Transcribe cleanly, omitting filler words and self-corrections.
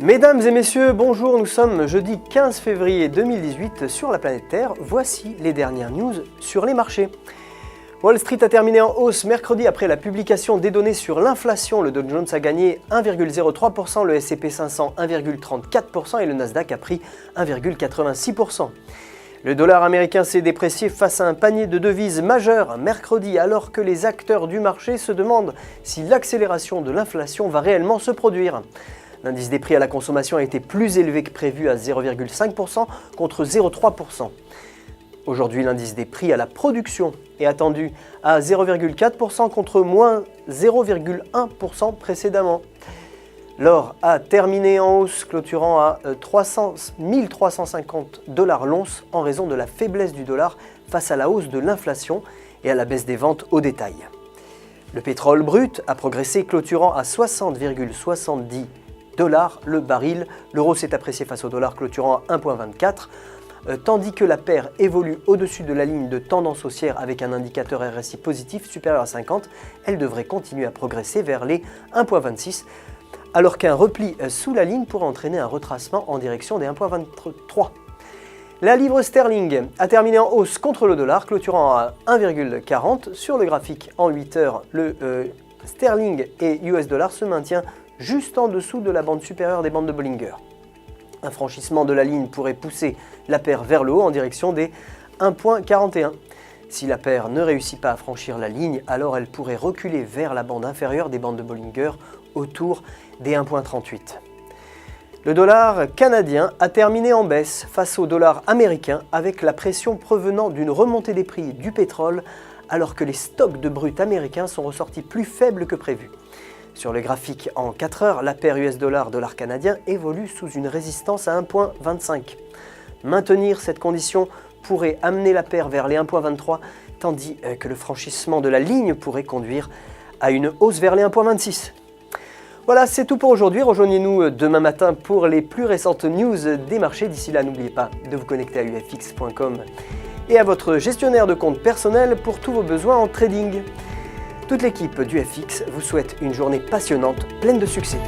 Mesdames et messieurs, bonjour, nous sommes jeudi 15 février 2018 sur la planète Terre. Voici les dernières news sur les marchés. Wall Street a terminé en hausse mercredi après la publication des données sur l'inflation. Le Dow Jones a gagné 1,03%, le S&P 500 1,34% et le Nasdaq a pris 1,86%. Le dollar américain s'est déprécié face à un panier de devises majeur mercredi alors que les acteurs du marché se demandent si l'accélération de l'inflation va réellement se produire. L'indice des prix à la consommation a été plus élevé que prévu à 0,5% contre 0,3%. Aujourd'hui, l'indice des prix à la production est attendu à 0,4% contre moins 0,1% précédemment. L'or a terminé en hausse, clôturant à 1350 $ l'once en raison de la faiblesse du dollar face à la hausse de l'inflation et à la baisse des ventes au détail. Le pétrole brut a progressé, clôturant à 60,70 $ le baril. L'euro s'est apprécié face au dollar, clôturant à 1,24. Tandis que la paire évolue au-dessus de la ligne de tendance haussière avec un indicateur RSI positif supérieur à 50, elle devrait continuer à progresser vers les 1,26, alors qu'un repli sous la ligne pourrait entraîner un retracement en direction des 1,23. La livre sterling a terminé en hausse contre le dollar, clôturant à 1,40. Sur le graphique en 8 heures, le sterling et US dollar se maintient juste en dessous de la bande supérieure des bandes de Bollinger. Un franchissement de la ligne pourrait pousser la paire vers le haut en direction des 1,41. Si la paire ne réussit pas à franchir la ligne, alors elle pourrait reculer vers la bande inférieure des bandes de Bollinger autour des 1,38. Le dollar canadien a terminé en baisse face au dollar américain avec la pression provenant d'une remontée des prix du pétrole alors que les stocks de brut américains sont ressortis plus faibles que prévu. Sur le graphique en 4 heures, la paire US-dollar canadien évolue sous une résistance à 1,25. Maintenir cette condition pourrait amener la paire vers les 1,23, tandis que le franchissement de la ligne pourrait conduire à une hausse vers les 1,26. Voilà, c'est tout pour aujourd'hui. Rejoignez-nous demain matin pour les plus récentes news des marchés. D'ici là, n'oubliez pas de vous connecter à ufx.com et à votre gestionnaire de compte personnel pour tous vos besoins en trading. Toute l'équipe du FX vous souhaite une journée passionnante, pleine de succès.